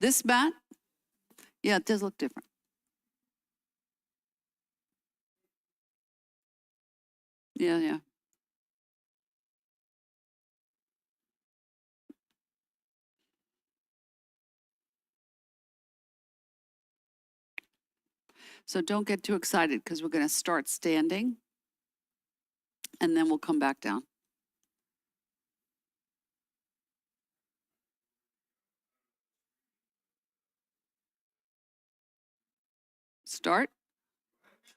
This mat, yeah, it does look different. Yeah. So don't get too excited because we're going to start standing and then we'll come back down. Start.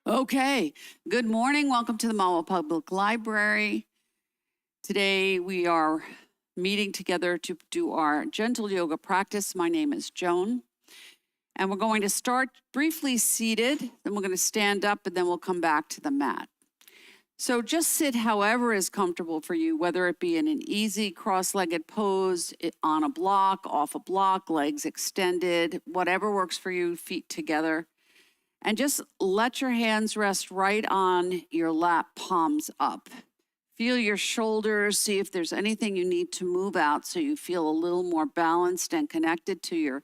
Okay. Good morning. Welcome to the Mahwah Public Library. Today we are meeting together to do our gentle yoga practice. My name is Joan. And we're going to start briefly seated, then we're going to stand up, and then we'll come back to the mat. So just sit however is comfortable for you, whether it be in an easy cross-legged pose, on a block, off a block, legs extended, whatever works for you, feet together. And just let your hands rest right on your lap, palms up. Feel your shoulders, see if there's anything you need to move out so you feel a little more balanced and connected to your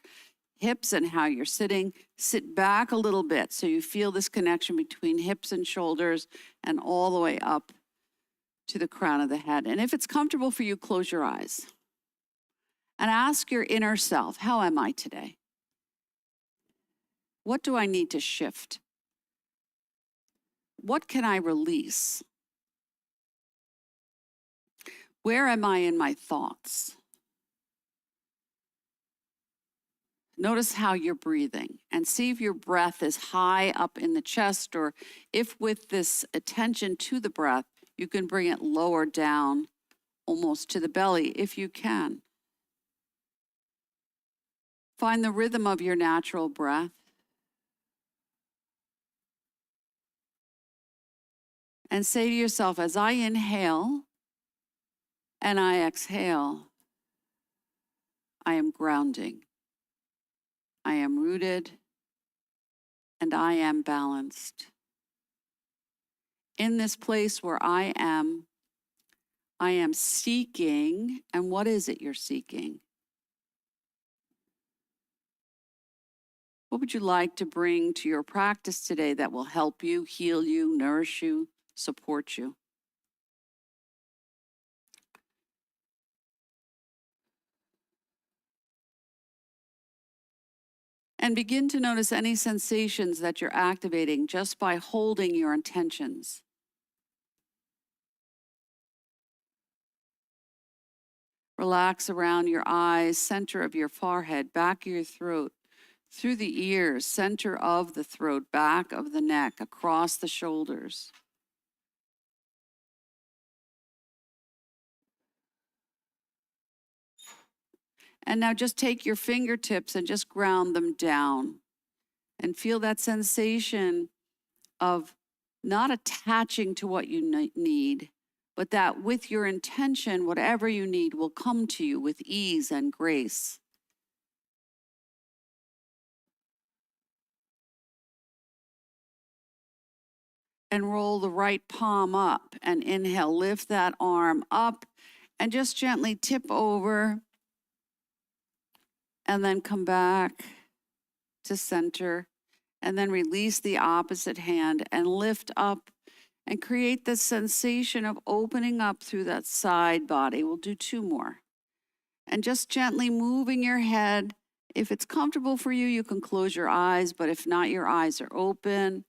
hips and how you're sitting. Sit back a little bit so you feel this connection between hips and shoulders and all the way up to the crown of the head. And if it's comfortable for you, close your eyes and ask your inner self, how am I today? What do I need to shift? What can I release? Where am I in my thoughts? Notice how you're breathing and see if your breath is high up in the chest, or if with this attention to the breath, you can bring it lower down almost to the belly if you can. Find the rhythm of your natural breath. And say to yourself, as I inhale and I exhale, I am grounding. I am rooted, and I am balanced. In this place where I am seeking, and what is it you're seeking? What would you like to bring to your practice today that will help you, heal you, nourish you, support you? And begin to notice any sensations that you're activating just by holding your intentions. Relax around your eyes, center of your forehead, back of your throat, through the ears, center of the throat, back of the neck, across the shoulders. And now just take your fingertips and just ground them down and feel that sensation of not attaching to what you need, but that with your intention, whatever you need will come to you with ease and grace. And roll the right palm up and inhale, lift that arm up and just gently tip over and then come back to center and then release the opposite hand and lift up and create the sensation of opening up through that side body. We'll do 2 more. And just gently moving your head. If it's comfortable for you, you can close your eyes, but if not, your eyes are open.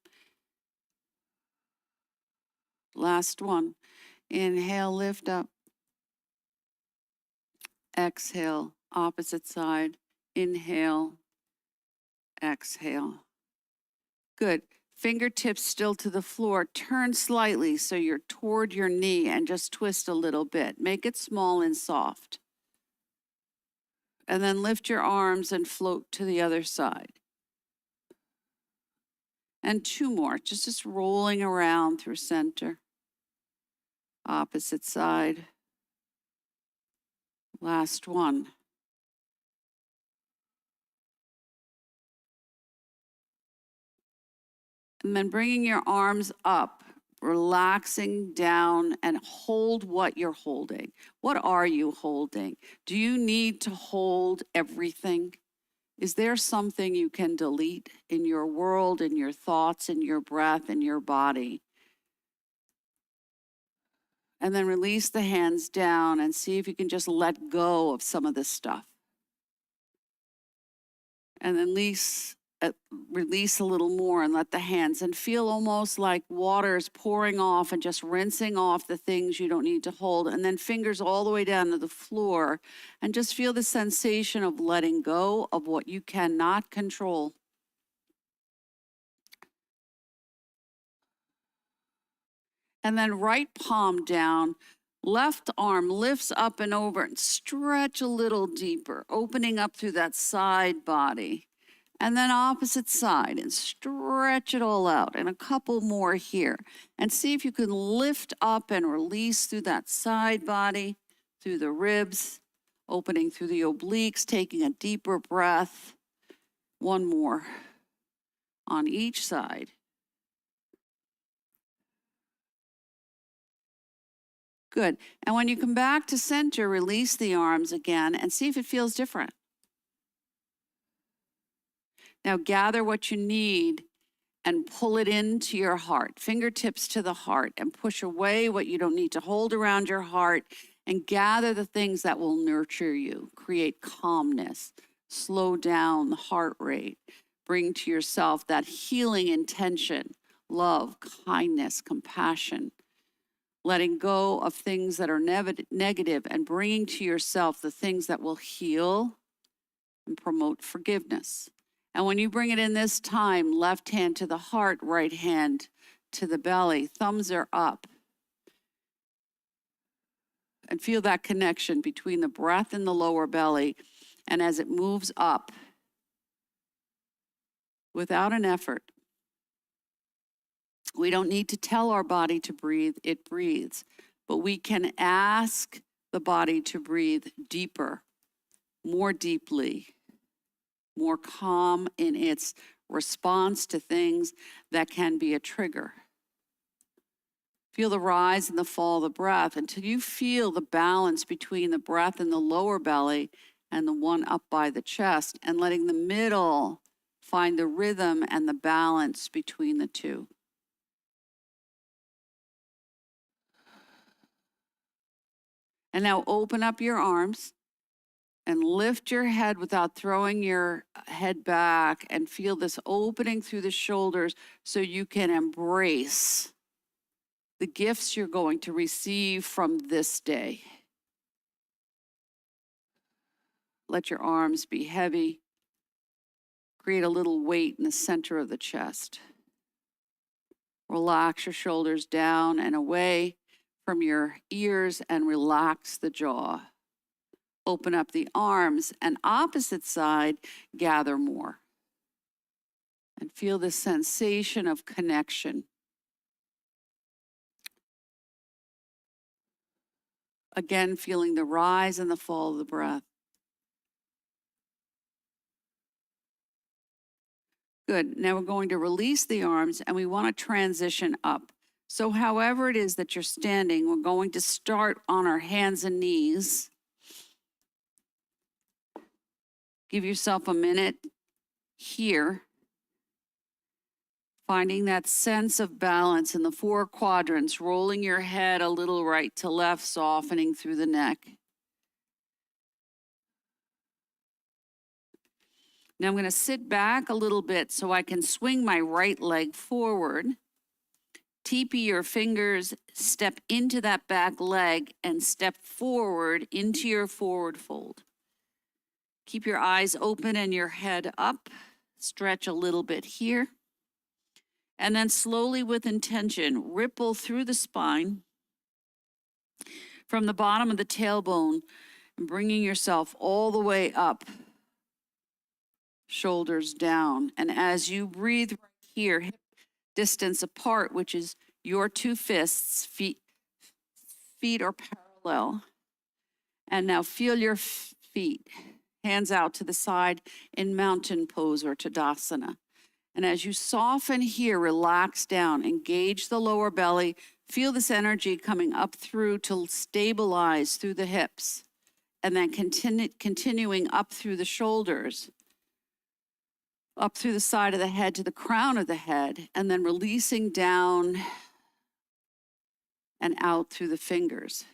Last one. Inhale, lift up. Exhale, opposite side. Inhale, exhale. Good. Fingertips still to the floor. Turn slightly so you're toward your knee and just twist a little bit. Make it small and soft. And then lift your arms and float to the other side. And 2 more, just rolling around through center. Opposite side. Last one. And then bringing your arms up, relaxing down, and hold what you're holding. What are you holding? Do you need to hold everything? Is there something you can delete in your world, in your thoughts, in your breath, in your body? And then release the hands down and see if you can just let go of some of this stuff. And then release a little more and let the hands, and feel almost like water is pouring off and just rinsing off the things you don't need to hold. And then fingers all the way down to the floor, and just feel the sensation of letting go of what you cannot control. And then right palm down, left arm lifts up and over, and stretch a little deeper, opening up through that side body. And then opposite side, and stretch it all out, and a couple more here. And see if you can lift up and release through that side body, through the ribs, opening through the obliques, taking a deeper breath. One more on each side. Good. And when you come back to center, release the arms again and see if it feels different. Now gather what you need and pull it into your heart, fingertips to the heart, and push away what you don't need to hold around your heart, and gather the things that will nurture you, create calmness, slow down the heart rate, bring to yourself that healing intention, love, kindness, compassion, letting go of things that are negative and bringing to yourself the things that will heal and promote forgiveness. And when you bring it in this time, left hand to the heart, right hand to the belly, thumbs are up. And feel that connection between the breath and the lower belly. And as it moves up, without an effort, we don't need to tell our body to breathe, it breathes. But we can ask the body to breathe deeper, more deeply, more calm in its response to things that can be a trigger. Feel the rise and the fall of the breath until you feel the balance between the breath in the lower belly and the one up by the chest, and letting the middle find the rhythm and the balance between the two. And now open up your arms and lift your head without throwing your head back, and feel this opening through the shoulders so you can embrace the gifts you're going to receive from this day. Let your arms be heavy. Create a little weight in the center of the chest. Relax your shoulders down and away from your ears and relax the jaw. Open up the arms, and opposite side, gather more. And feel this sensation of connection. Again, feeling the rise and the fall of the breath. Good. Now we're going to release the arms, and we want to transition up. So however it is that you're standing, we're going to start on our hands and knees. Give yourself a minute here, finding that sense of balance in the 4 quadrants, rolling your head a little right to left, softening through the neck. Now I'm going to sit back a little bit so I can swing my right leg forward. Teepee your fingers, step into that back leg, and step forward into your forward fold. Keep your eyes open and your head up. Stretch a little bit here. And then slowly, with intention, ripple through the spine from the bottom of the tailbone, and bringing yourself all the way up, shoulders down. And as you breathe right here, hip distance apart, which is your 2 fists, feet are parallel. And now feel your feet, hands out to the side in mountain pose or Tadasana. And as you soften here, relax down, engage the lower belly, feel this energy coming up through to stabilize through the hips, and then continuing up through the shoulders. up through the side of the head to the crown of the head, and then releasing down and out through the fingers.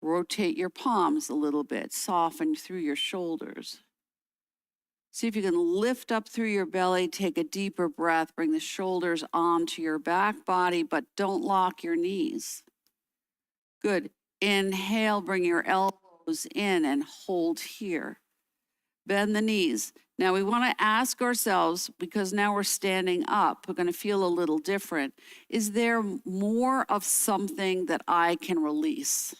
Rotate your palms a little bit, soften through your shoulders. See if you can lift up through your belly, take a deeper breath, bring the shoulders onto your back body, but don't lock your knees. Good. Inhale, bring your elbows in and hold here. Bend the knees. Now we want to ask ourselves, because now we're standing up, we're going to feel a little different. Is there more of something that I can release?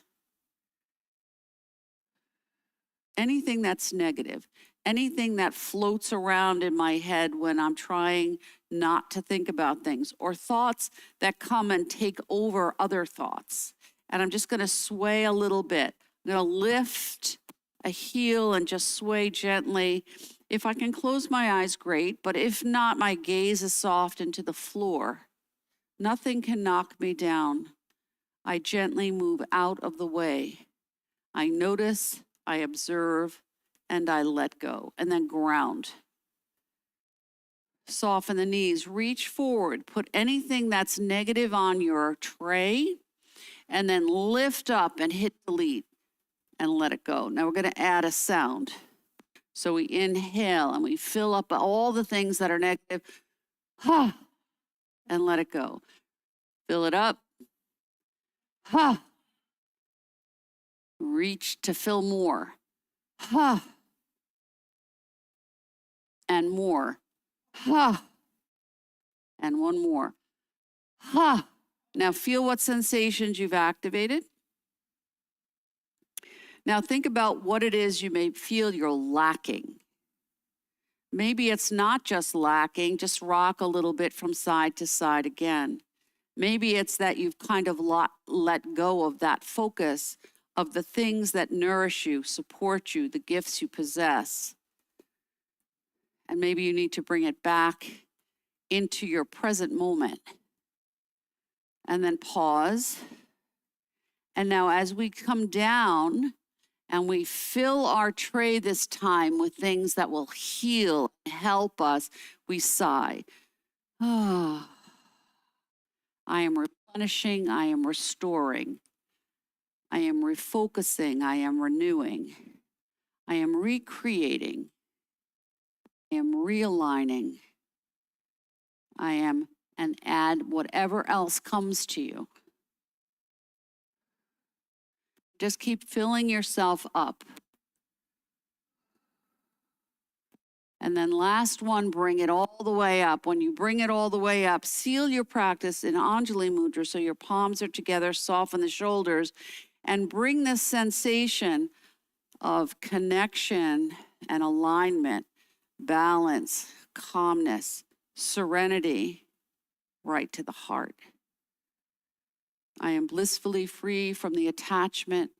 Anything that's negative, anything that floats around in my head when I'm trying not to think about things, or thoughts that come and take over other thoughts. And I'm just going to sway a little bit. I'm going to lift a heel and just sway gently. If I can close my eyes, great. But if not, my gaze is soft into the floor. Nothing can knock me down. I gently move out of the way. I notice, I observe, and I let go. And then ground. Soften the knees, reach forward, put anything that's negative on your tray, and then lift up and hit delete and let it go. Now we're going to add a sound. So we inhale and we fill up all the things that are negative, and let it go. Fill it up, reach to fill more, and more, and one more, Now feel what sensations you've activated. Now think about what it is you may feel you're lacking. Maybe it's not just lacking, just rock a little bit from side to side again. Maybe it's that you've kind of let go of that focus of the things that nourish you, support you, the gifts you possess. And maybe you need to bring it back into your present moment. And then pause. And now as we come down and we fill our tray this time with things that will heal and help us, we sigh. I am replenishing, I am restoring. I am refocusing, I am renewing. I am recreating. I am realigning. I am, and add whatever else comes to you. Just keep filling yourself up. And then last one, bring it all the way up. When you bring it all the way up, seal your practice in Anjali Mudra so your palms are together, soften the shoulders, and bring this sensation of connection and alignment, balance, calmness, serenity, right to the heart. I am blissfully free from the attachment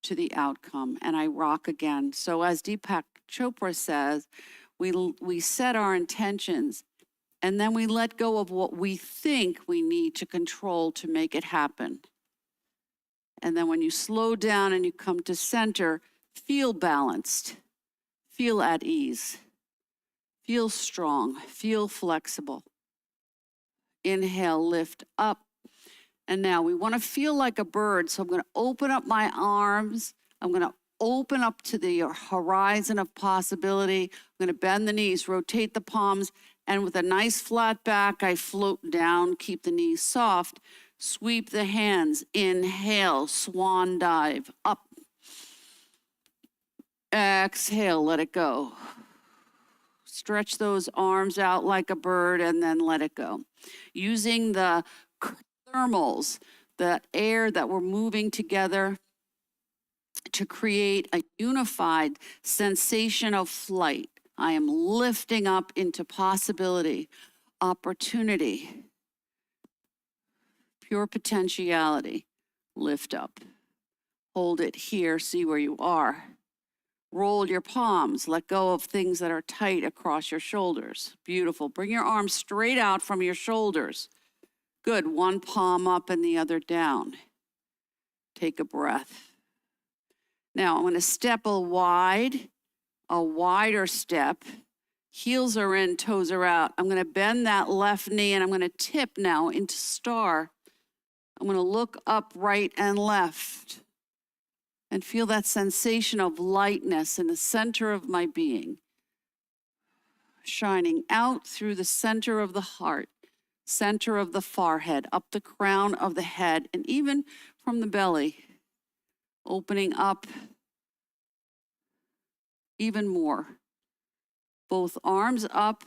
to the outcome, and I rock again. So as Deepak Chopra says, we set our intentions, and then we let go of what we think we need to control to make it happen. And then when you slow down and you come to center, feel balanced, feel at ease, feel strong, feel flexible. Inhale, lift up. And now we want to feel like a bird. So I'm going to open up my arms. I'm going to open up to the horizon of possibility. I'm going to bend the knees, rotate the palms, and with a nice flat back, I float down, keep the knees soft, sweep the hands, inhale, swan dive, up. Exhale, let it go. Stretch those arms out like a bird and then let it go. Using the thermals, the air that we're moving together to create a unified sensation of flight. I am lifting up into possibility, opportunity, pure potentiality. Lift up. Hold it here, see where you are. Roll your palms, let go of things that are tight across your shoulders. Beautiful. Bring your arms straight out from your shoulders. Good. One palm up and the other down. Take a breath. Now I'm going to step a wider step. Heels are in, toes are out. I'm going to bend that left knee and I'm going to tip now into star. I'm going to look up right and left and feel that sensation of lightness in the center of my being, shining out through the center of the heart, center of the forehead, up the crown of the head, and even from the belly, opening up even more. Both arms up,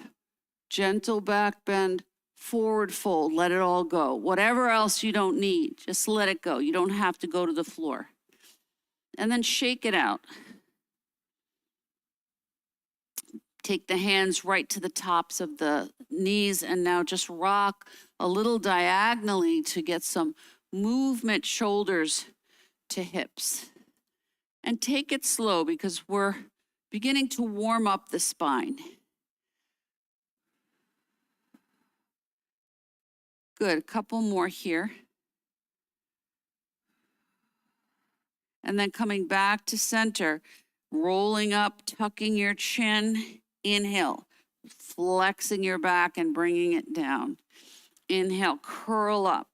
gentle back bend, forward fold, let it all go. Whatever else you don't need, just let it go. You don't have to go to the floor. And then shake it out. Take the hands right to the tops of the knees and now just rock a little diagonally to get some movement, shoulders to hips. And take it slow because we're beginning to warm up the spine. Good, a couple more here. And then coming back to center, rolling up, tucking your chin, inhale, flexing your back and bringing it down. Inhale, curl up.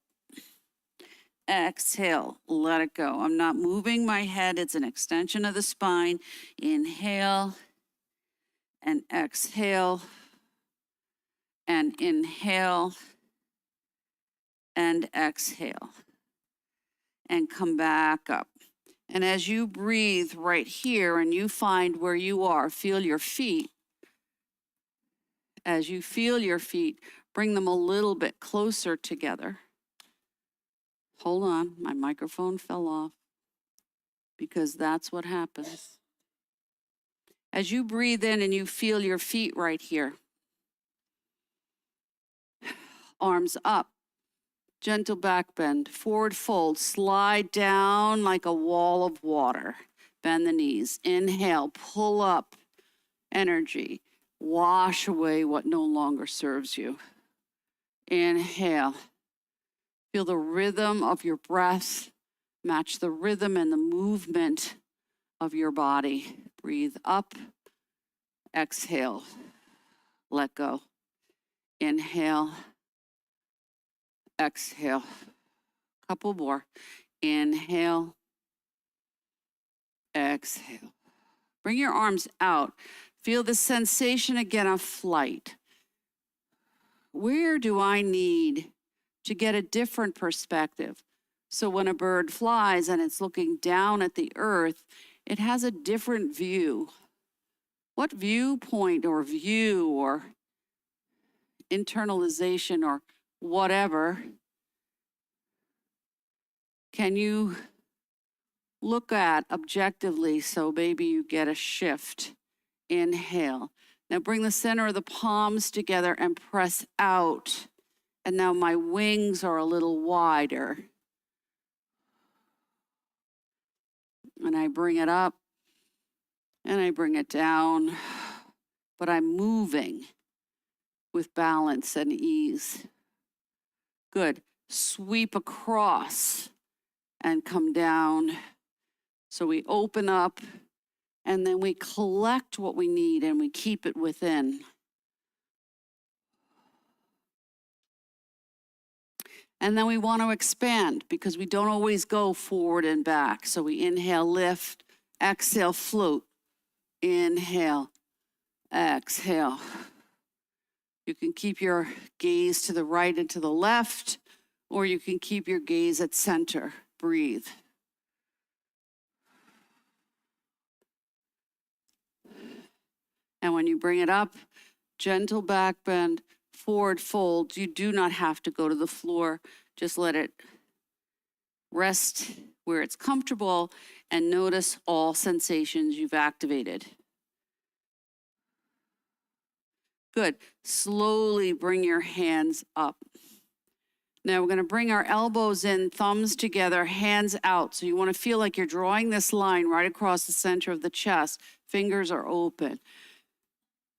Exhale, let it go. I'm not moving my head, it's an extension of the spine. Inhale and exhale and inhale and exhale. And come back up. And as you breathe right here and you find where you are, feel your feet. As you feel your feet, bring them a little bit closer together. Hold on, my microphone fell off because that's what happens. As you breathe in and you feel your feet right here, arms up. Gentle back bend, forward fold, slide down like a wall of water. Bend the knees, inhale, pull up energy. Wash away what no longer serves you. Inhale, feel the rhythm of your breath, match the rhythm and the movement of your body. Breathe up, exhale, let go. Inhale, exhale. Couple more. Inhale, exhale. Bring your arms out. Feel the sensation again of flight. Where do I need to get a different perspective? So when a bird flies and it's looking down at the earth, it has a different view. What viewpoint or view or internalization or whatever can you look at objectively so maybe you get a shift? Inhale. Now bring the center of the palms together and press out. And now my wings are a little wider. And I bring it up and I bring it down, but I'm moving with balance and ease. Good. Sweep across and come down. So we open up and then we collect what we need and we keep it within. And then we want to expand because we don't always go forward and back. So we inhale, lift, exhale, float. Inhale, exhale. You can keep your gaze to the right and to the left, or you can keep your gaze at center. Breathe. And when you bring it up, gentle back bend, forward fold. You do not have to go to the floor. Just let it rest where it's comfortable and notice all sensations you've activated. Good. Slowly bring your hands up. Now we're going to bring our elbows in, thumbs together, hands out. So you want to feel like you're drawing this line right across the center of the chest. Fingers are open.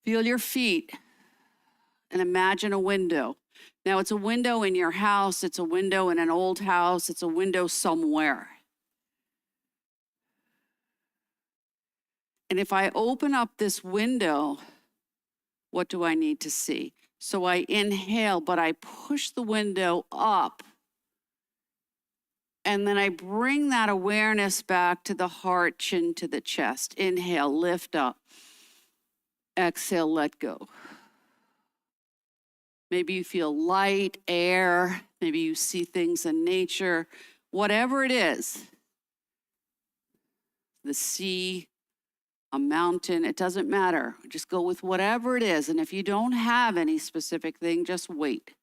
Feel your feet and imagine a window. Now it's a window in your house. It's a window in an old house. It's a window somewhere. And if I open up this window, what do I need to see? So I inhale, but I push the window up. And then I bring that awareness back to the heart, chin to the chest. Inhale, lift up. Exhale, let go. Maybe you feel light, air. Maybe you see things in nature. Whatever it is, the sea, a mountain, it doesn't matter. Just go with whatever it is. And if you don't have any specific thing, just wait.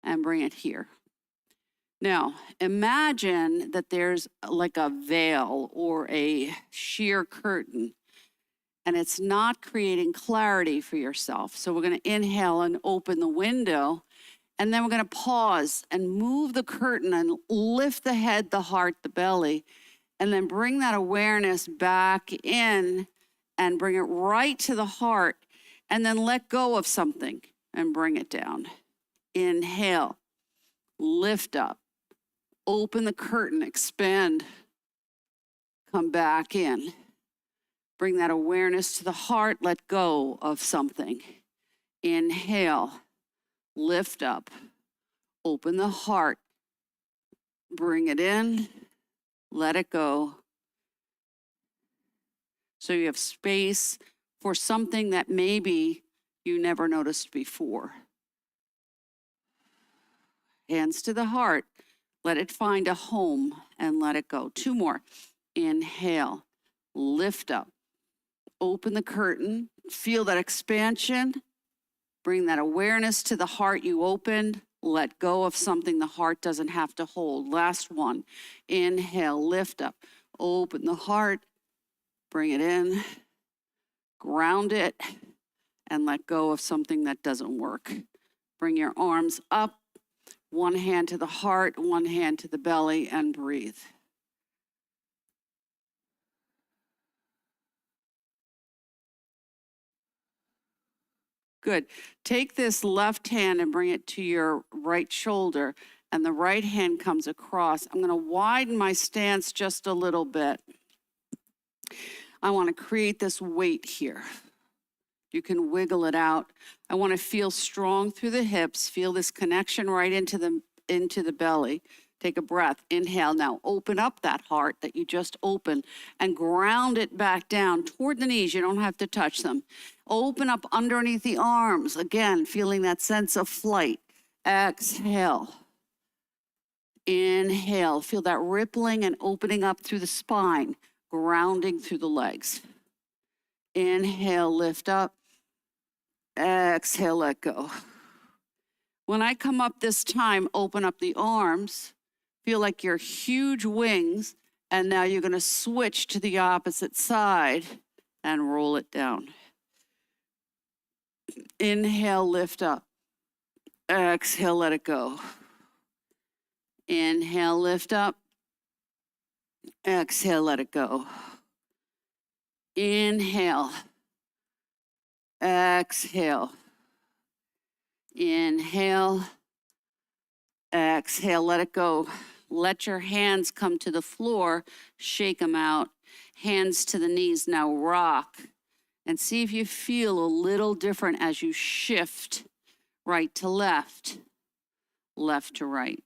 And bring it here. Now, imagine that there's like a veil or a sheer curtain, and it's not creating clarity for yourself. So we're going to inhale and open the window, and then we're going to pause and move the curtain and lift the head, the heart, the belly, and then bring that awareness back in and bring it right to the heart, and then let go of something and bring it down. Inhale, lift up, open the curtain, expand, come back in. Bring that awareness to the heart, let go of something. Inhale, lift up, open the heart, bring it in, let it go. So you have space for something that maybe you never noticed before. Hands to the heart, let it find a home and let it go. 2 more. Inhale, lift up, open the curtain, feel that expansion, bring that awareness to the heart you opened, let go of something the heart doesn't have to hold. Last one. Inhale, lift up, open the heart, bring it in, ground it, and let go of something that doesn't work. Bring your arms up, one hand to the heart, one hand to the belly, and breathe. Good. Take this left hand and bring it to your right shoulder, and the right hand comes across. I'm going to widen my stance just a little bit. I want to create this weight here. You can wiggle it out. I want to feel strong through the hips. Feel this connection right into the belly. Take a breath. Inhale. Now open up that heart that you just opened and ground it back down toward the knees. You don't have to touch them. Open up underneath the arms. Again, feeling that sense of flight. Exhale. Inhale. Feel that rippling and opening up through the spine, grounding through the legs. Inhale, lift up. Exhale, let go. When I come up this time, open up the arms. Feel like your huge wings, and now you're going to switch to the opposite side and roll it down. Inhale, lift up. Exhale, let it go. Inhale, lift up. Exhale, let it go. Inhale. Exhale. Inhale. Exhale, let it go. Let your hands come to the floor, shake them out. Hands to the knees, now rock. And see if you feel a little different as you shift right to left, left to right.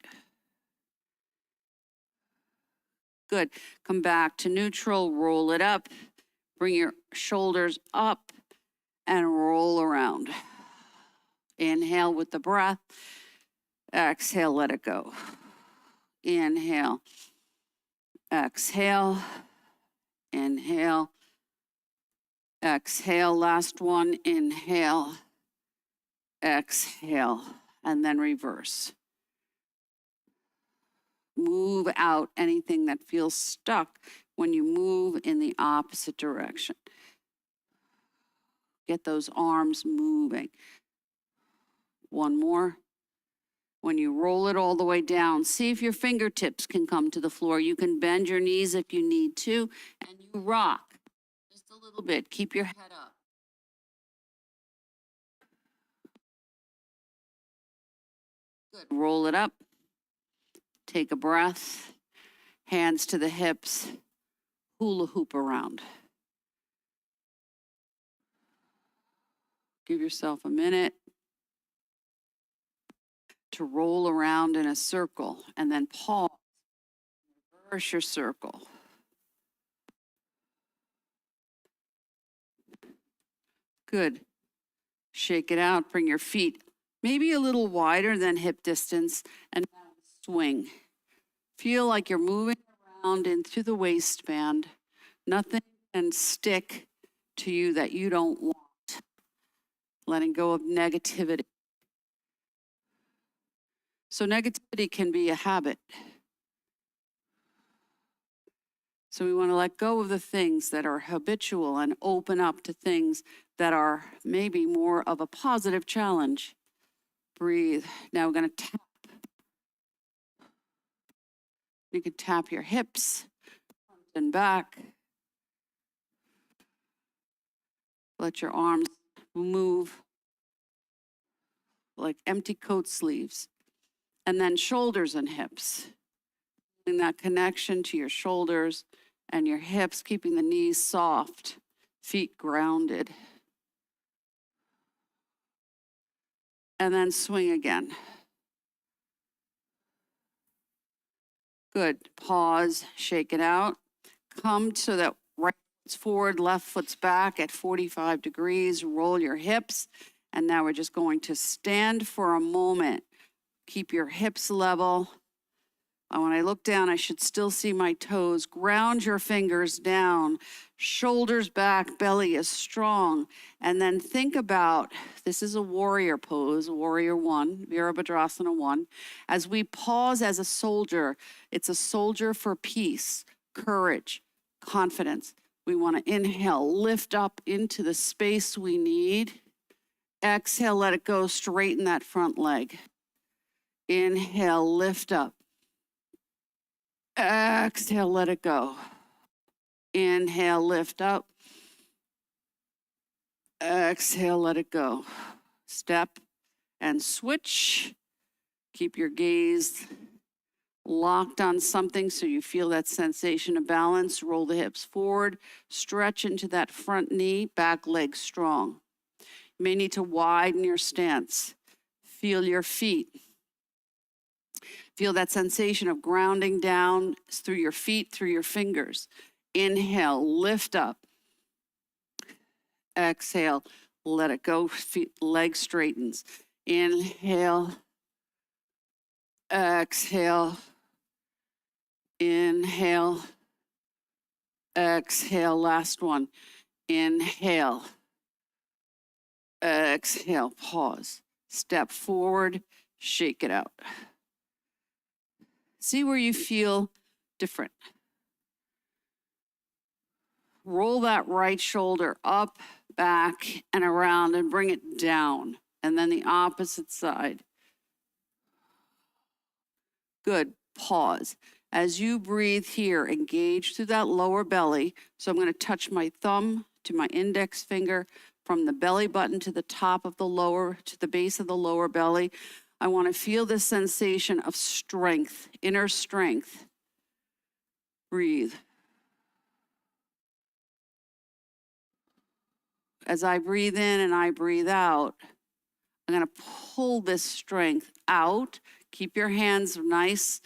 Good. Come back to neutral, roll it up. Bring your shoulders up and roll around. Inhale with the breath. Exhale, let it go. Inhale. Exhale. Inhale. Exhale. Last one. Inhale. Exhale. And then reverse. Move out anything that feels stuck when you move in the opposite direction. Get those arms moving. One more. When you roll it all the way down, see if your fingertips can come to the floor. You can bend your knees if you need to, and you rock just a little bit. Keep your head up. Good. Roll it up. Take a breath. Hands to the hips. hula hoop around. Give yourself a minute to roll around in a circle and then pause, reverse your circle. Good. Shake it out, bring your feet maybe a little wider than hip distance and swing. Feel like you're moving around into the waistband. Nothing can stick to you that you don't want. Letting go of negativity. So negativity can be a habit. So we want to let go of the things that are habitual and open up to things that are maybe more of a positive challenge. Breathe. Now we're going to tap. You can tap your hips, front and back. Let your arms move like empty coat sleeves. And then shoulders and hips. In that connection to your shoulders and your hips, keeping the knees soft, feet grounded. And then swing again. Good. Pause, shake it out. Come so that right foot's forward, left foot's back at 45 degrees. Roll your hips. And now we're just going to stand for a moment. Keep your hips level. When I look down, I should still see my toes. Ground your fingers down. Shoulders back, belly is strong. And then think about, this is a warrior pose, warrior one, Virabhadrasana 1. As we pause as a soldier, it's a soldier for peace, courage, confidence. We want to inhale, lift up into the space we need. Exhale, let it go, straighten that front leg. Inhale, lift up. Exhale, let it go. Inhale, lift up. Exhale, let it go. Step and switch. Keep your gaze locked on something so you feel that sensation of balance. Roll the hips forward. Stretch into that front knee, back leg strong. You may need to widen your stance. Feel your feet. Feel that sensation of grounding down through your feet, through your fingers. Inhale, lift up. Exhale, let it go, leg straightens. Inhale, exhale, inhale, exhale, last one. Inhale, exhale, pause. Step forward, shake it out. See where you feel different. Roll that right shoulder up, back, and around and bring it down. And then the opposite side. Good. Pause. As you breathe here, engage through that lower belly. So I'm going to touch my thumb to my index finger from the belly button to the top of the lower, to the base of the lower belly. I want to feel this sensation of strength, inner strength. Breathe. As I breathe in and I breathe out, I'm going to pull this strength out. Keep your hands nice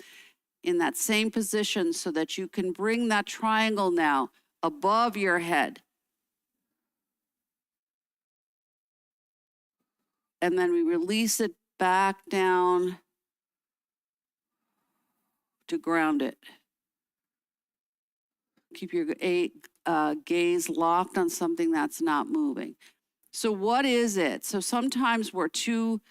in that same position so that you can bring that triangle now above your head. And then we release it back down to ground it. Keep your gaze locked on something that's not moving. So what is it? So sometimes we're too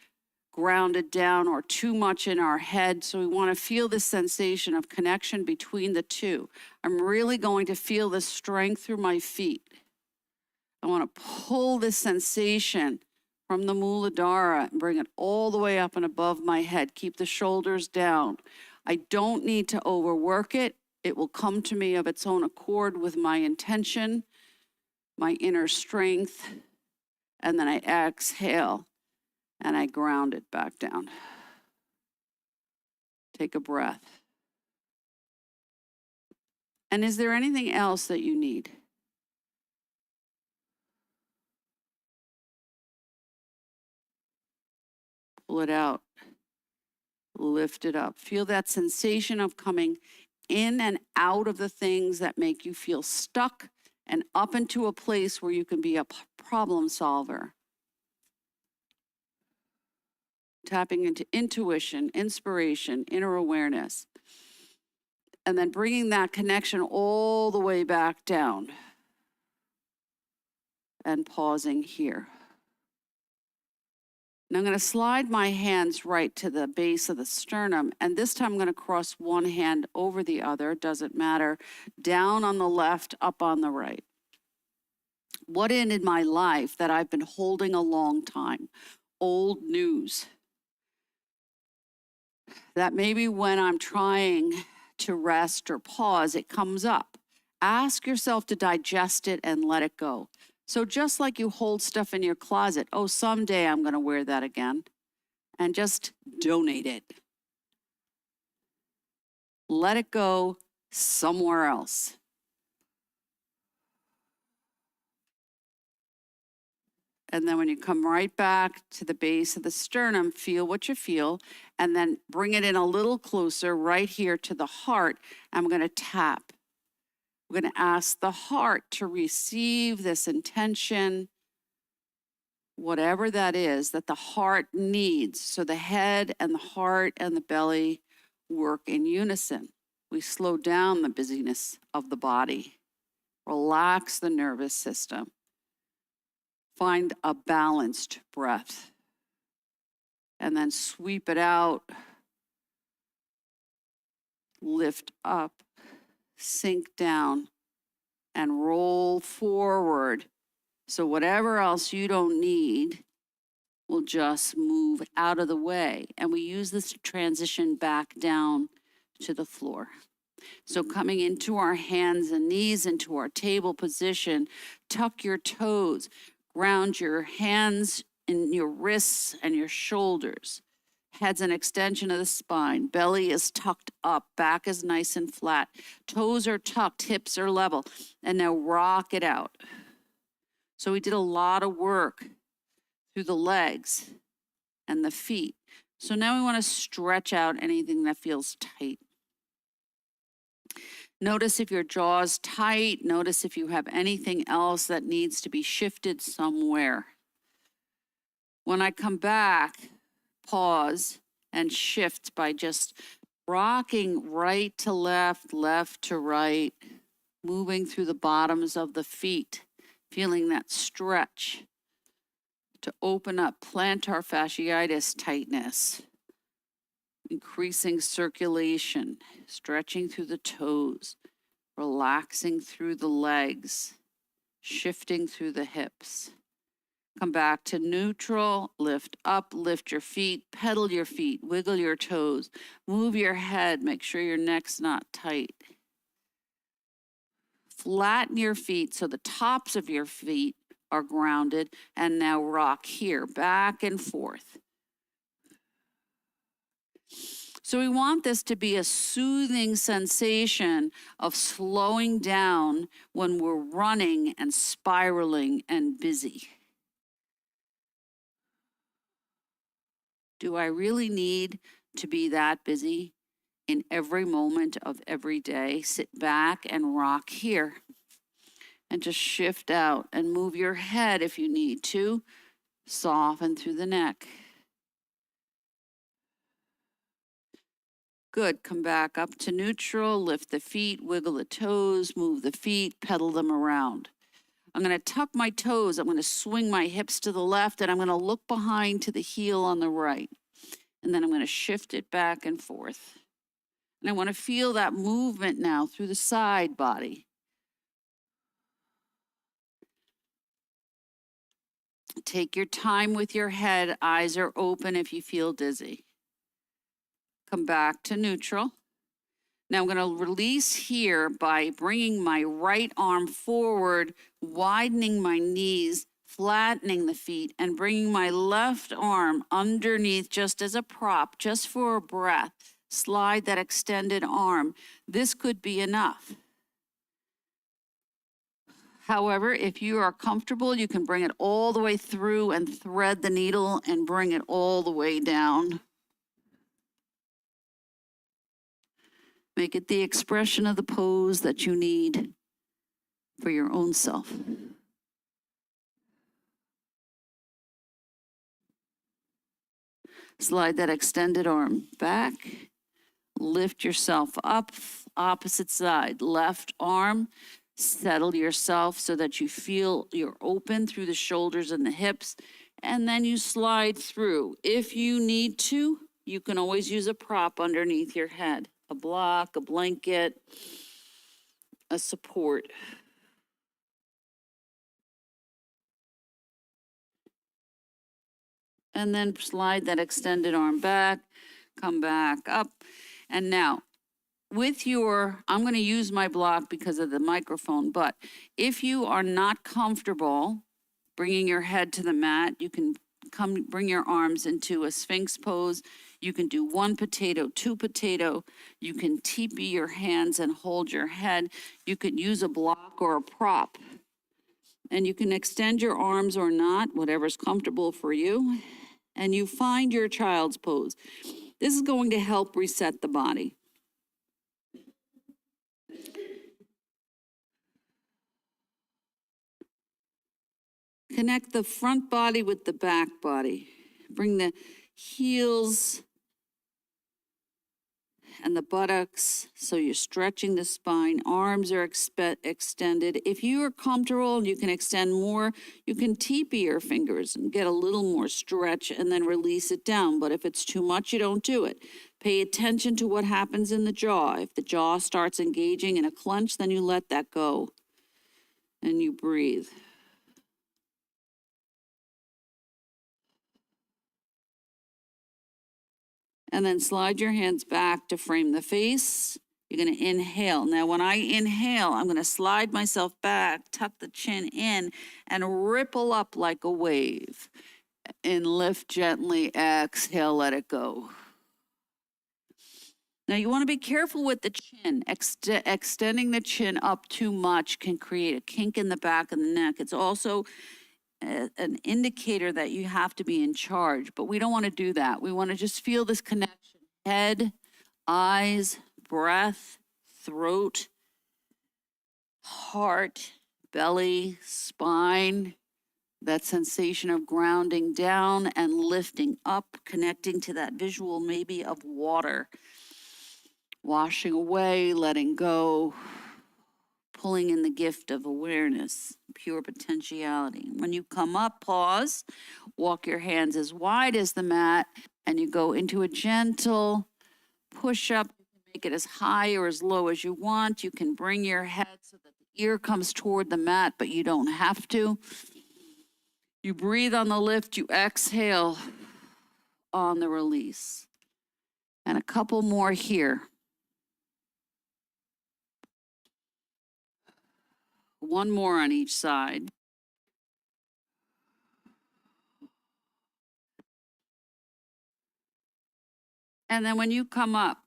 grounded down or too much in our head. So we want to feel this sensation of connection between the two. I'm really going to feel the strength through my feet. I want to pull this sensation from the Muladhara and bring it all the way up and above my head. Keep the shoulders down. I don't need to overwork it. It will come to me of its own accord with my intention, my inner strength, and then I exhale and I ground it back down. Take a breath. And is there anything else that you need? Pull it out. Lift it up. Feel that sensation of coming in and out of the things that make you feel stuck and up into a place where you can be a problem solver. Tapping into intuition, inspiration, inner awareness. And then bringing that connection all the way back down. And pausing here. And I'm going to slide my hands right to the base of the sternum. And this time I'm going to cross one hand over the other, doesn't matter, down on the left, up on the right. What in my life that I've been holding a long time? Old news. That maybe when I'm trying to rest or pause, it comes up. Ask yourself to digest it and let it go. So just like you hold stuff in your closet, oh, someday I'm going to wear that again, and just donate it. Let it go somewhere else. And then when you come right back to the base of the sternum, feel what you feel, and then bring it in a little closer right here to the heart. I'm going to tap. We're going to ask the heart to receive this intention, whatever that is, that the heart needs. So the head and the heart and the belly work in unison. We slow down the busyness of the body, relax the nervous system, find a balanced breath, and then sweep it out, lift up, sink down, and roll forward. So whatever else you don't need will just move out of the way. And we use this to transition back down to the floor. So coming into our hands and knees, into our table position, tuck your toes, ground your hands in your wrists and your shoulders. Head's an extension of the spine. Belly is tucked up. Back is nice and flat. Toes are tucked. Hips are level. And now rock it out. So we did a lot of work through the legs and the feet. So now we want to stretch out anything that feels tight. Notice if your jaw's tight. Notice if you have anything else that needs to be shifted somewhere. When I come back, pause and shift by just rocking right to left, left to right, moving through the bottoms of the feet, feeling that stretch to open up plantar fasciitis tightness, increasing circulation, stretching through the toes, relaxing through the legs, shifting through the hips. Come back to neutral, lift up, lift your feet, pedal your feet, wiggle your toes, move your head, make sure your neck's not tight. Flatten your feet so the tops of your feet are grounded, and now rock here, back and forth. So we want this to be a soothing sensation of slowing down when we're running and spiraling and busy. Do I really need to be that busy in every moment of every day? Sit back and rock here and just shift out and move your head if you need to. Soften through the neck. Good. Come back up to neutral. Lift the feet, wiggle the toes, move the feet, pedal them around. I'm going to tuck my toes. I'm going to swing my hips to the left, and I'm going to look behind to the heel on the right. And then I'm going to shift it back and forth. And I want to feel that movement now through the side body. Take your time with your head. Eyes are open if you feel dizzy. Come back to neutral. Now I'm going to release here by bringing my right arm forward, widening my knees, flattening the feet, and bringing my left arm underneath just as a prop, just for a breath. Slide that extended arm. This could be enough. However, if you are comfortable, you can bring it all the way through and thread the needle and bring it all the way down. Make it the expression of the pose that you need for your own self. Slide that extended arm back. Lift yourself up, opposite side, left arm. Settle yourself so that you feel you're open through the shoulders and the hips, and then you slide through. If you need to, you can always use a prop underneath your head, a block, a blanket, a support. And then slide that extended arm back, come back up. And now, I'm going to use my block because of the microphone, but if you are not comfortable bringing your head to the mat, you can bring your arms into a Sphinx pose. You can do 1 potato, 2 potato. You can teepee your hands and hold your head. You can use a block or a prop. And you can extend your arms or not, whatever's comfortable for you. And you find your child's pose. This is going to help reset the body. Connect the front body with the back body. Bring the heels and the buttocks, so you're stretching the spine. Arms are extended. If you are comfortable, you can extend more. You can teepee your fingers and get a little more stretch and then release it down. But if it's too much, you don't do it. Pay attention to what happens in the jaw. If the jaw starts engaging in a clench, then you let that go and you breathe. And then slide your hands back to frame the face. You're going to inhale. Now, when I inhale, I'm going to slide myself back, tuck the chin in, and ripple up like a wave. And lift gently, exhale, let it go. Now, you want to be careful with the chin. Extending the chin up too much can create a kink in the back of the neck. It's also an indicator that you have to be in charge, but we don't want to do that. We want to just feel this connection. Head, eyes, breath, throat, heart, belly, spine, that sensation of grounding down and lifting up, connecting to that visual maybe of water, washing away, letting go, pulling in the gift of awareness, pure potentiality. When you come up, pause, walk your hands as wide as the mat, and you go into a gentle push-up. You can make it as high or as low as you want. You can bring your head so that the ear comes toward the mat, but you don't have to. You breathe on the lift, you exhale on the release. And a couple more here. One more on each side. And then when you come up,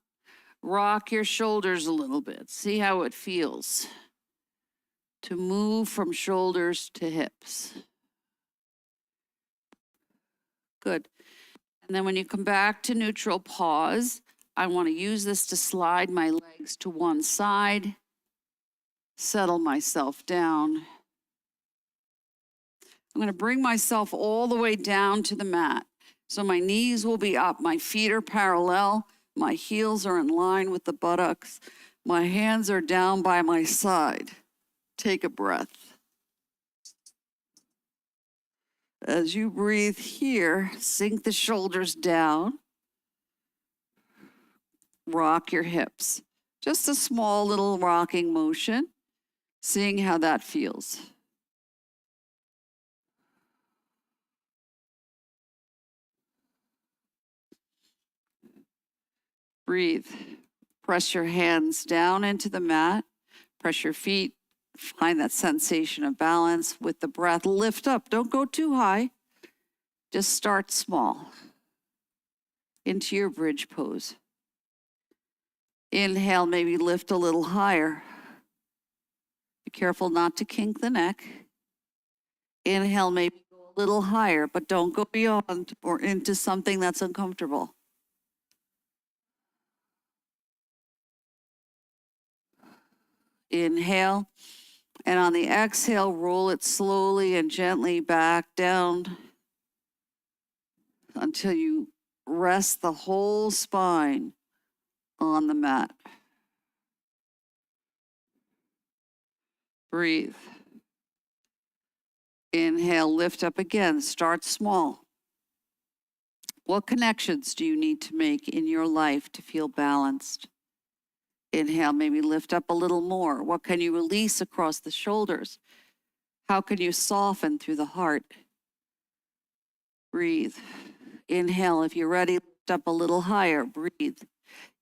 rock your shoulders a little bit. See how it feels to move from shoulders to hips. Good. And then when you come back to neutral, pause. I want to use this to slide my legs to one side, settle myself down. I'm going to bring myself all the way down to the mat. So my knees will be up, my feet are parallel, my heels are in line with the buttocks, my hands are down by my side. Take a breath. As you breathe here, sink the shoulders down, rock your hips. Just a small little rocking motion, seeing how that feels. Breathe. Press your hands down into the mat. Press your feet. Find that sensation of balance with the breath. Lift up. Don't go too high. Just start small. Into your bridge pose. Inhale, maybe lift a little higher. Careful not to kink the neck. Inhale, maybe go a little higher, but don't go beyond or into something that's uncomfortable. Inhale, and on the exhale, roll it slowly and gently back down until you rest the whole spine on the mat. Breathe. Inhale, lift up again. Start small. What connections do you need to make in your life to feel balanced? Inhale, maybe lift up a little more. What can you release across the shoulders? How can you soften through the heart? Breathe. Inhale, if you're ready, lift up a little higher. Breathe.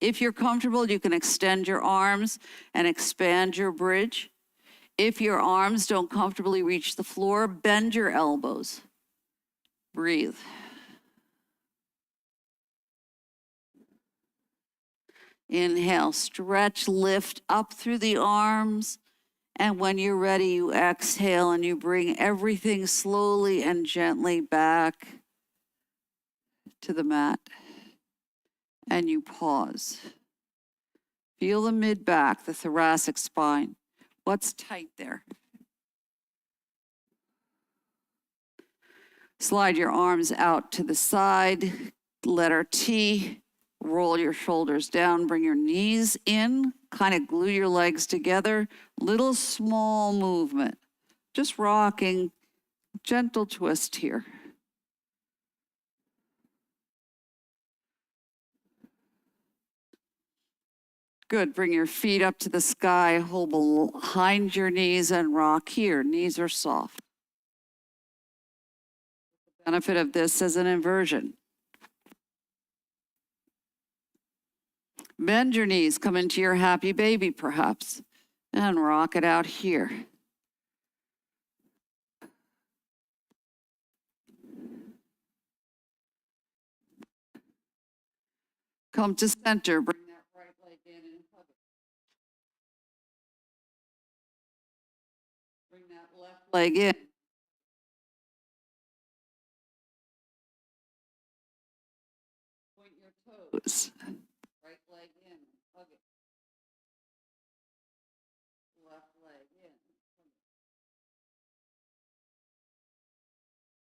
If you're comfortable, you can extend your arms and expand your bridge. If your arms don't comfortably reach the floor, bend your elbows. Breathe. Inhale, stretch, lift up through the arms. And when you're ready, you exhale and you bring everything slowly and gently back to the mat. And you pause. Feel the mid-back, the thoracic spine. What's tight there? Slide your arms out to the side, letter T. Roll your shoulders down, bring your knees in, kind of glue your legs together. Little small movement, just rocking, gentle twist here. Good, bring your feet up to the sky, hold behind your knees and rock here. Knees are soft. The benefit of this is an inversion. Bend your knees, come into your happy baby perhaps, and rock it out here. Come to center, bring that right leg in and hug it. Bring that left leg in. Point your toes. Right leg in, hug it. Left leg in, hug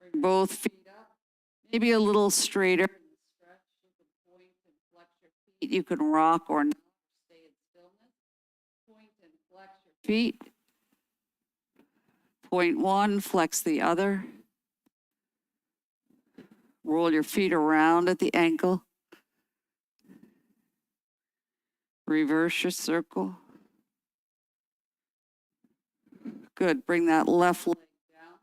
it. Bring both feet up, maybe a little straighter. Stretch, you can point and flex your feet. You can rock or not, stay in stillness. Point and flex your feet. Point one, flex the other. Roll your feet around at the ankle. Reverse your circle. Good, bring that left leg down.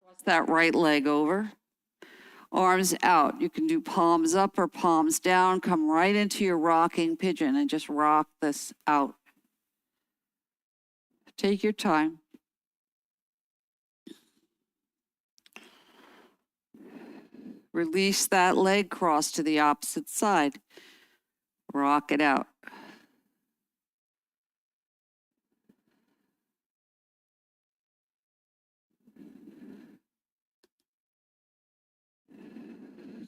Cross that right leg over. Arms out. You can do palms up or palms down. Come right into your rocking pigeon and just rock this out. Take your time. Release that leg cross to the opposite side. Rock it out.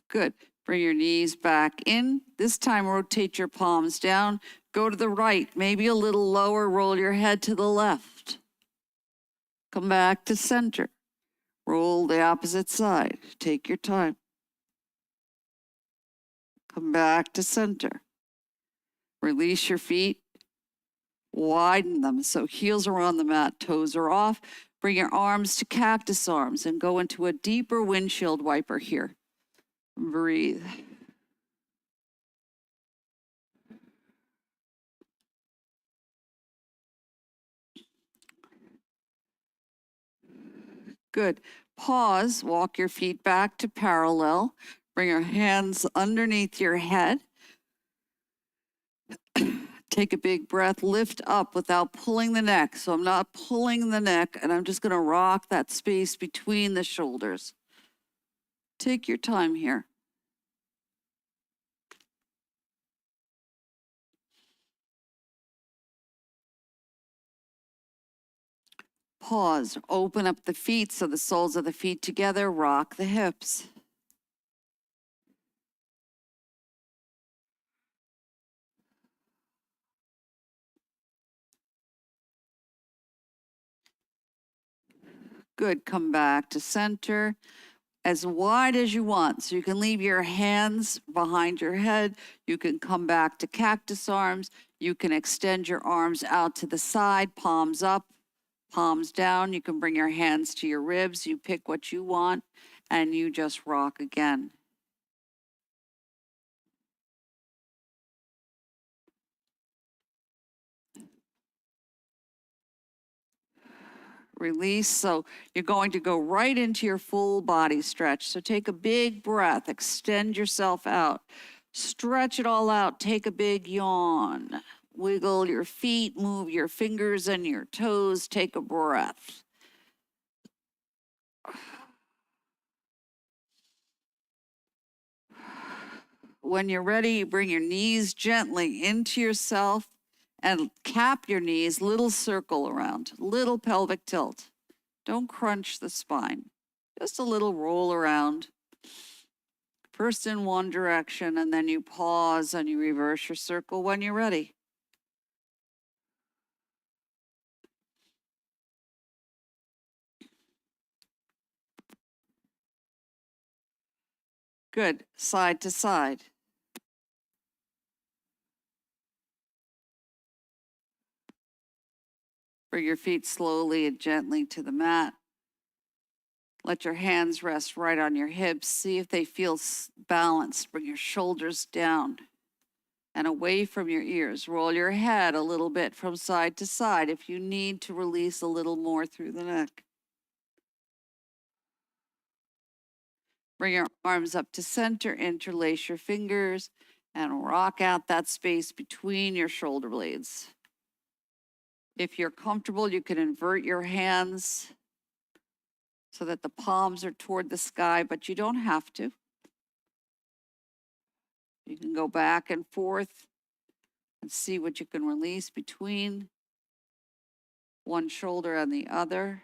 Good. Bring your knees back in. This time rotate your palms down. Go to the right, maybe a little lower. Roll your head to the left. Come back to center. Roll the opposite side. Take your time. Come back to center. Release your feet. Widen them so heels are on the mat, toes are off. Bring your arms to cactus arms and go into a deeper windshield wiper here. Breathe. Good. Pause, walk your feet back to parallel. Bring your hands underneath your head. Take a big breath, lift up without pulling the neck. So I'm not pulling the neck, and I'm just going to rock that space between the shoulders. Take your time here. Pause. Open up the feet so the soles of the feet together. Rock the hips. Good. Come back to center as wide as you want. So you can leave your hands behind your head. You can come back to cactus arms. You can extend your arms out to the side, palms up, palms down. You can bring your hands to your ribs. You pick what you want and you just rock again. Release. So you're going to go right into your full body stretch. So take a big breath, extend yourself out, stretch it all out, take a big yawn, wiggle your feet, move your fingers and your toes, take a breath. When you're ready, you bring your knees gently into yourself and cap your knees, little circle around, little pelvic tilt. Don't crunch the spine, just a little roll around. First in one direction, and then you pause and you reverse your circle when you're ready. Good. Side to side. Bring your feet slowly and gently to the mat. Let your hands rest right on your hips. See if they feel balanced. Bring your shoulders down and away from your ears. Roll your head a little bit from side to side if you need to release a little more through the neck. Bring your arms up to center, interlace your fingers, and rock out that space between your shoulder blades. If you're comfortable, you can invert your hands so that the palms are toward the sky, but you don't have to. You can go back and forth and see what you can release between one shoulder and the other.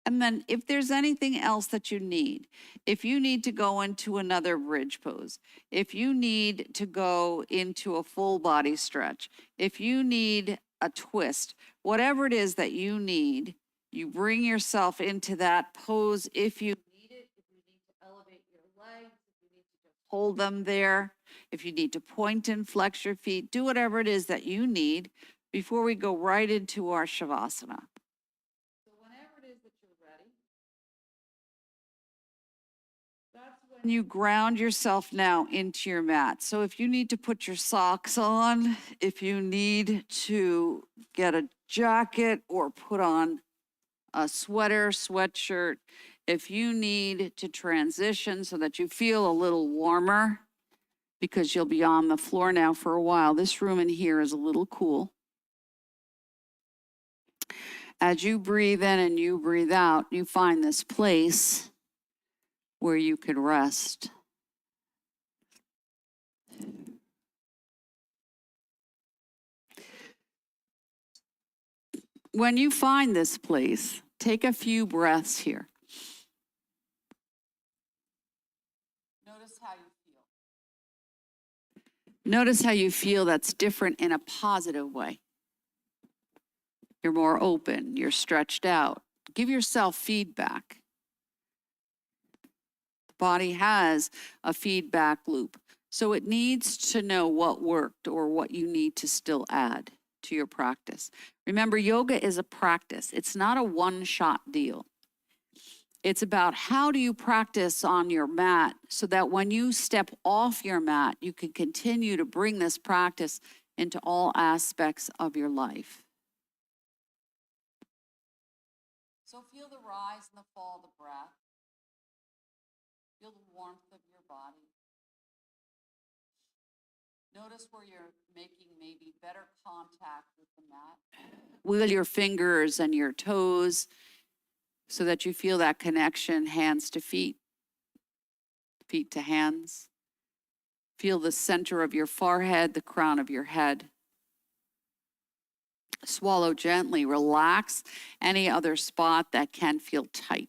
And then if there's anything else that you need, if you need to go into another bridge pose, if you need to go into a full body stretch, if you need a twist, whatever it is that you need, you bring yourself into that pose if you need it, if you need to elevate your legs, if you need to just hold them there, if you need to point and flex your feet, do whatever it is that you need before we go right into our Shavasana. You ground yourself now into your mat. So if you need to put your socks on, if you need to get a jacket or put on a sweater, sweatshirt, if you need to transition so that you feel a little warmer, because you'll be on the floor now for a while. This room in here is a little cool. As you breathe in and you breathe out, you find this place where you could rest. When you find this place, take a few breaths here. Notice how you feel. Notice how you feel that's different in a positive way. You're more open, you're stretched out. Give yourself feedback. The body has a feedback loop, so it needs to know what worked or what you need to still add to your practice. Remember, yoga is a practice. It's not a one-shot deal. It's about how do you practice on your mat so that when you step off your mat, you can continue to bring this practice into all aspects of your life. So feel the rise and the fall of the breath. Feel the warmth of your body. Notice where you're making maybe better contact with the mat. Wiggle your fingers and your toes so that you feel that connection, hands to feet, feet to hands. Feel the center of your forehead, the crown of your head. Swallow gently, relax any other spot that can feel tight.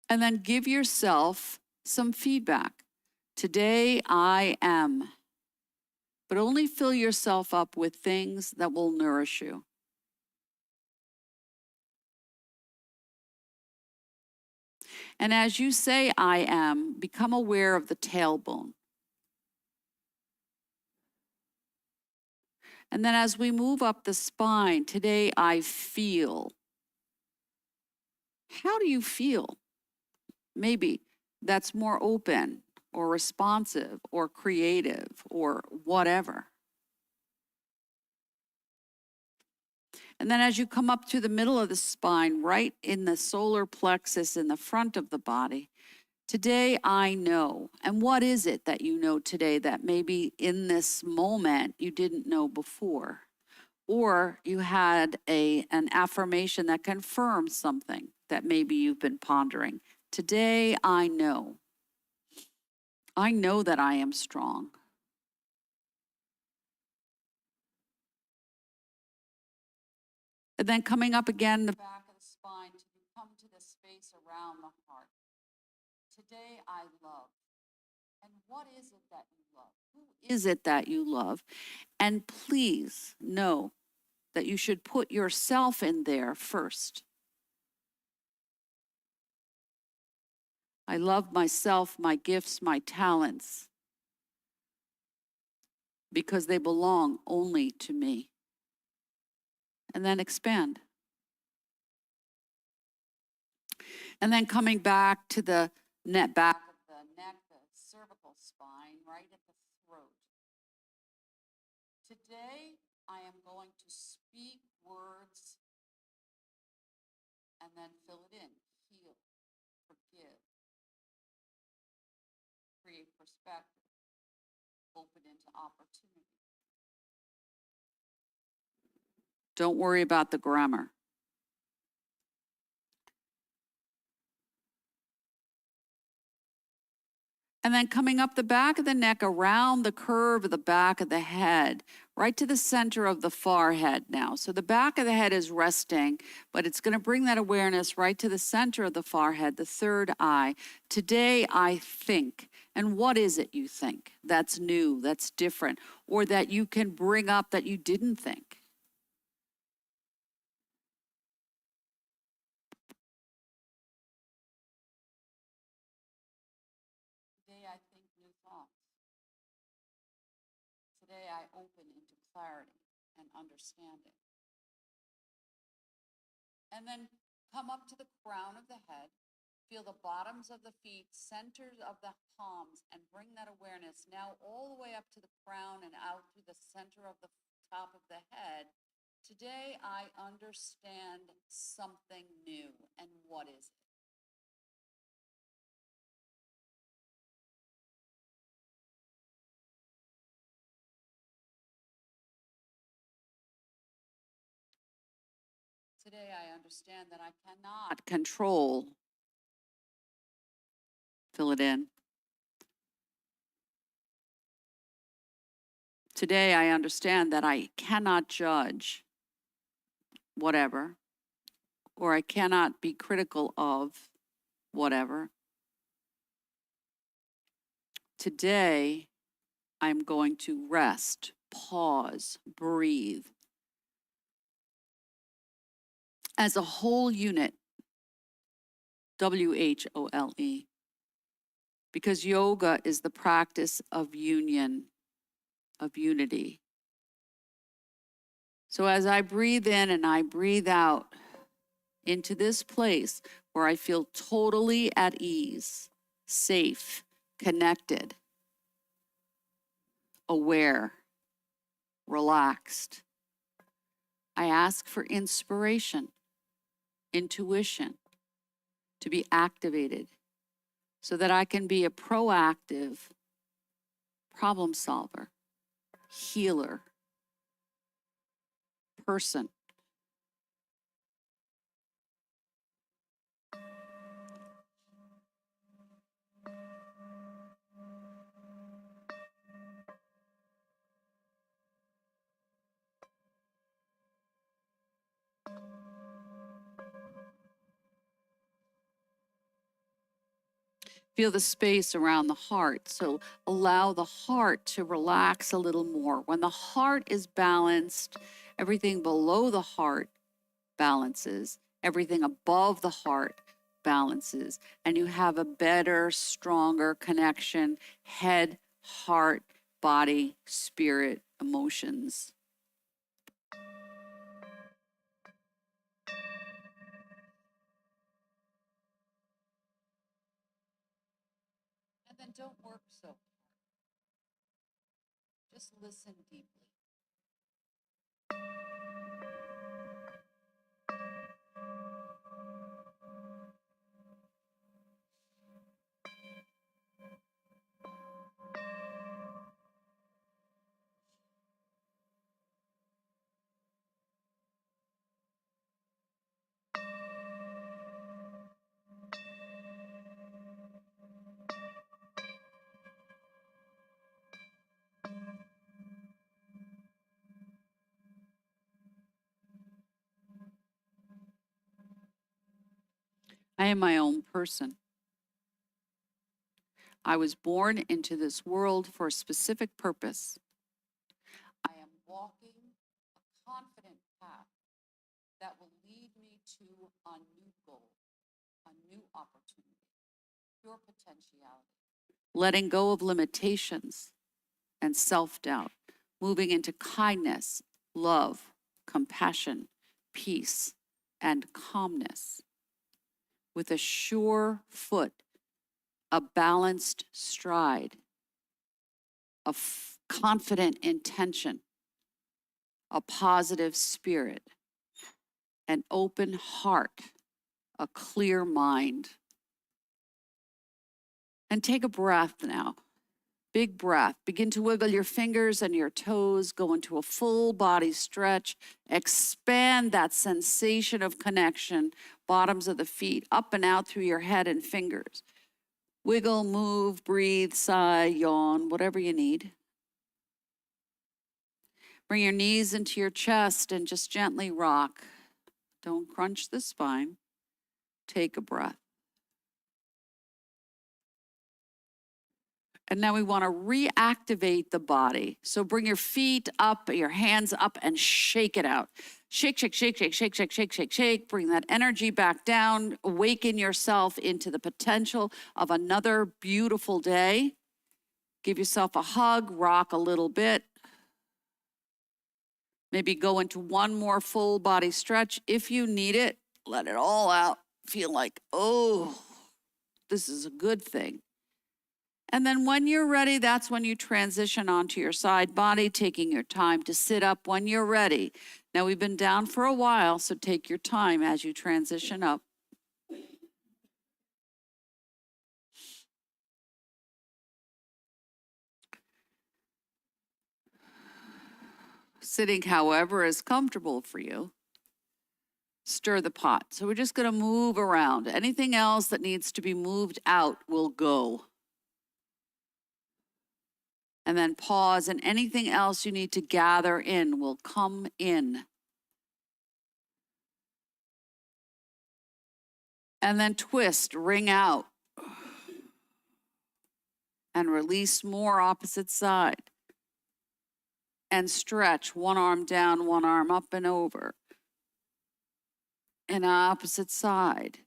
And then give yourself some feedback. Today I am. But only fill yourself up with things that will nourish you. And as you say, I am, become aware of the tailbone. And then as we move up the spine, today I feel. How do you feel? Maybe that's more open or responsive or creative or whatever. And then as you come up to the middle of the spine, right in the solar plexus in the front of the body, today I know. And what is it that you know today that maybe in this moment you didn't know before? Or you had an affirmation that confirms something that maybe you've been pondering. Today I know. I know that I am strong. And then coming up again, the back of the spine to come to the space around the heart. Today I love. And what is it that you love? Who is it that you love? And please know that you should put yourself in there first. I love myself, my gifts, my talents, because they belong only to me. And then expand. And then coming back to the back of the neck, the cervical spine, right at the throat. Today, I am going to speak words and then fill it in. Heal, forgive, create perspective, open into opportunity. Don't worry about the grammar. And then coming up the back of the neck, around the curve of the back of the head, right to the center of the forehead now. So the back of the head is resting, but it's going to bring that awareness right to the center of the forehead, the third eye. Today I think. And what is it you think that's new, that's different, or that you can bring up that you didn't think? Today I think new thoughts. Today I open into clarity and understanding. And then come up to the crown of the head. Feel the bottoms of the feet, centers of the palms, and bring that awareness now all the way up to the crown and out through the center of the top of the head. Today I understand something new. And what is it? Today I understand that I cannot control. Fill it in. Today I understand that I cannot judge whatever, or I cannot be critical of whatever. Today I'm going to rest, pause, breathe. As a whole unit, WHOLE, because yoga is the practice of union, of unity. So as I breathe in and I breathe out into this place where I feel totally at ease, safe, connected, aware, relaxed, I ask for inspiration, intuition to be activated so that I can be a proactive problem solver, healer, person. Feel the space around the heart. So allow the heart to relax a little more. When the heart is balanced, everything below the heart balances, everything above the heart balances, and you have a better, stronger connection, head, heart, body, spirit, emotions. And then don't work so hard. Just listen deeply. I am my own person. I was born into this world for a specific purpose. I am walking a confident path that will lead me to a new goal, a new opportunity, pure potentiality. Letting go of limitations and self-doubt, moving into kindness, love, compassion, peace, and calmness. With a sure foot, a balanced stride, a confident intention, a positive spirit, an open heart, a clear mind. And take a breath now. Big breath. Begin to wiggle your fingers and your toes. Go into a full body stretch. Expand that sensation of connection, bottoms of the feet, up and out through your head and fingers. Wiggle, move, breathe, sigh, yawn, whatever you need. Bring your knees into your chest and just gently rock. Don't crunch the spine. Take a breath. And now we want to reactivate the body. So bring your feet up, your hands up, and shake it out. Shake, shake, shake, shake, shake, shake, shake, shake, shake. Bring that energy back down. Awaken yourself into the potential of another beautiful day. Give yourself a hug, rock a little bit. Maybe go into one more full body stretch. If you need it, let it all out. Feel like, oh, this is a good thing. And then when you're ready, that's when you transition onto your side body, taking your time to sit up when you're ready. Now, we've been down for a while, so take your time as you transition up. Sitting, however, is comfortable for you. Stir the pot. So we're just going to move around. Anything else that needs to be moved out will go. And then pause, and anything else you need to gather in will come in. And then twist, wring out. And release more opposite side. And stretch, one arm down, one arm up and over. And opposite side.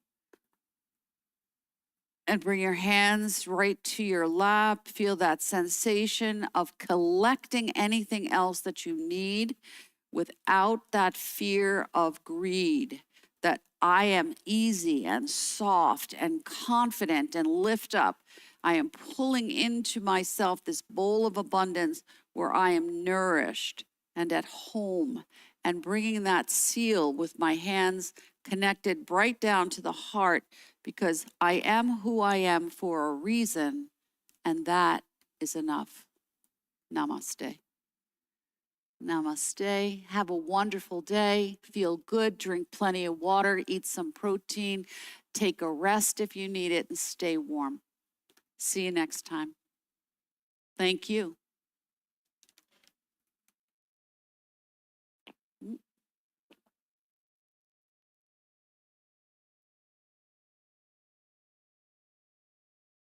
And bring your hands right to your lap. Feel that sensation of collecting anything else that you need without that fear of greed, that I am easy and soft and confident and lift up. I am pulling into myself this bowl of abundance where I am nourished and at home, and bringing that seal with my hands connected right down to the heart, because I am who I am for a reason, and that is enough. Namaste. Namaste. Have a wonderful day. Feel good. Drink plenty of water. Eat some protein. Take a rest if you need it, and stay warm. See you next time. Thank you.